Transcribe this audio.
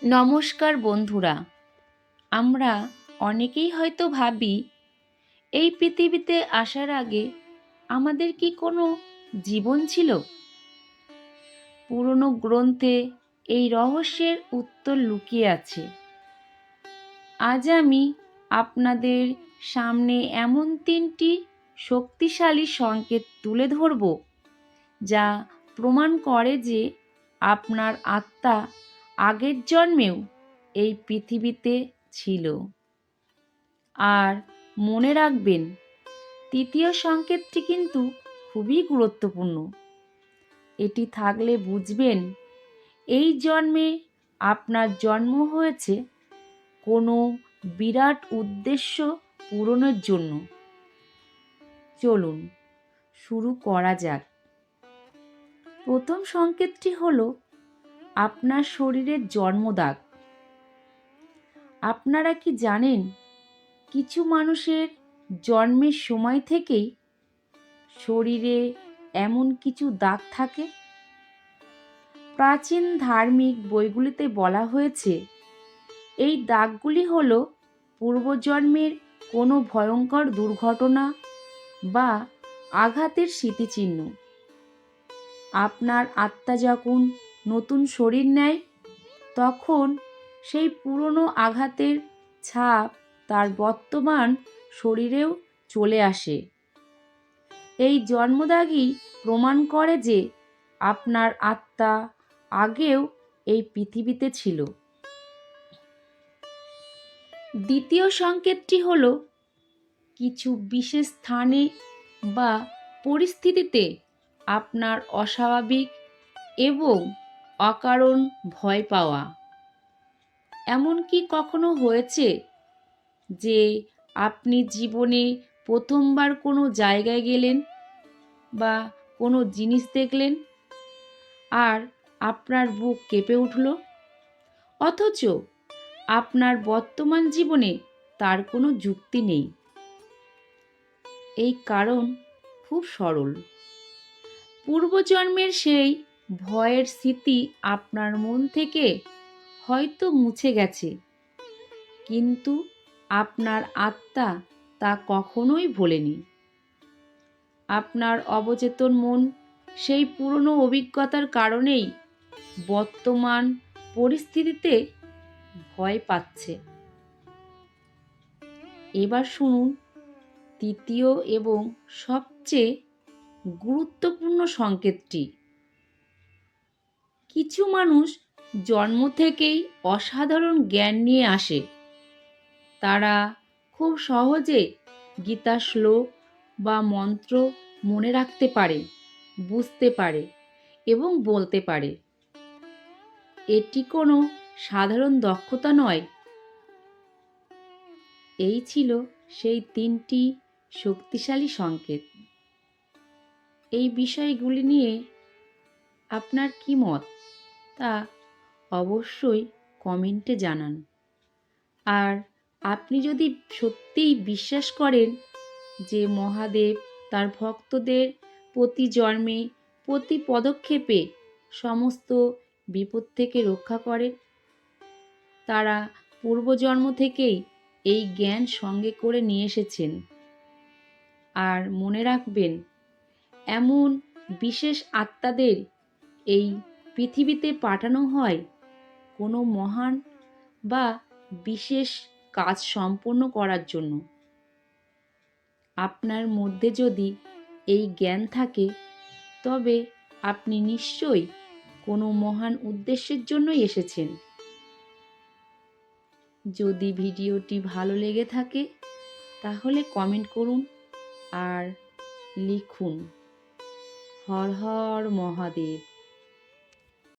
নমস্কার বন্ধুরা। আমরা অনেকেই হয়তো ভাবি এই পৃথিবীতে আসার আগে আমাদের কি কোনো জীবন ছিল? পুরনো গ্রন্থে এই রহস্যের উত্তর লুকিয়ে আছে। আজ আমি আপনাদের সামনে এমন 3টি শক্তিশালী সংকেত তুলে ধরব যা প্রমাণ করে যে আপনার আত্মা আগের জন্মেও এই পৃথিবীতে ছিল। আর মনে রাখবেন, তৃতীয় সংকেতটি কিন্তু খুবই গুরুত্বপূর্ণ। এটি থাকলে বুঝবেন এই জন্মে আপনার জন্ম হয়েছে কোনো বিরাট উদ্দেশ্য পূরণের জন্য। চলুন শুরু করা যাক। প্রথম সংকেতটি হলো আপনার শরীরের জন্মদাগ। আপনারা কি জানেন, কিছু মানুষের জন্মের সময় থেকেই শরীরে এমন কিছু দাগ থাকে? প্রাচীন ধার্মিক বইগুলিতে বলা হয়েছে এই দাগগুলি হলো পূর্বজন্মের কোনো ভয়ঙ্কর দুর্ঘটনা বা আঘাতের স্মৃতিচিহ্ন। আপনার আত্মা যখন নতুন শরীর নেয়, তখন সেই পুরনো আঘাতের ছাপ তার বর্তমান শরীরেও চলে আসে। এই জন্মদাগই প্রমাণ করে যে আপনার আত্মা আগেও এই পৃথিবীতে ছিল। দ্বিতীয় সংকেতটি হলো কিছু বিশেষ স্থানে বা পরিস্থিতিতে আপনার অস্বাভাবিক এবং অকারণ ভয় পাওয়া। এমন কি কখনো হয়েছে যে আপনি জীবনে প্রথমবার কোনো জায়গায় গেলেন বা কোনো জিনিস দেখলেন আর আপনার বুক কেঁপে উঠল, অথচ আপনার বর্তমান জীবনে তার কোনো যুক্তি নেই? এই কারণ খুব সরল। পূর্বজন্মের সেই ভয়ের স্মৃতি আপনার মন থেকে হয়তো মুছে গেছে, কিন্তু আপনার আত্মা তা কখনোই ভোলেনি। আপনার অবচেতন মন সেই পুরনো অভিজ্ঞতার কারণেই বর্তমান পরিস্থিতিতে ভয় পাচ্ছে। এবার শুনুন তৃতীয় এবং সবচেয়ে গুরুত্বপূর্ণ সংকেতটি। কিছু মানুষ জন্ম থেকেই অসাধারণ জ্ঞান নিয়ে আসে। তারা খুব সহজে গীতার শ্লোক বা মন্ত্র মনে রাখতে পারে, বুঝতে পারে এবং বলতে পারে। এটি কোনো সাধারণ দক্ষতা নয়। এই ছিল সেই 3টি শক্তিশালী সংকেত। এই বিষয়গুলি নিয়ে আপনার কি মত, তা অবশ্যই কমেন্টে জানান। আর আপনি যদি সত্যিই বিশ্বাস করেন যে মহাদেব তার ভক্তদের প্রতি জন্মে, প্রতি পদক্ষেপে সমস্ত বিপদ থেকে রক্ষা করেন, তারা পূর্বজন্ম থেকেই এই জ্ঞান সঙ্গে করে নিয়ে এসেছেন। আর মনে রাখবেন, এমন বিশেষ আত্মাদের এই পৃথিবীতে পাঠানো হয় কোনো মহান বা বিশেষ কাজ সম্পন্ন করার জন্য। আপনার মধ্যে যদি এই জ্ঞান থাকে, তবে আপনি নিশ্চয়ই কোনো মহান উদ্দেশ্যের জন্যই এসেছেন। যদি ভিডিওটি ভালো লেগে থাকে তাহলে কমেন্ট করুন আর লিখুন হর হর মহাদেব।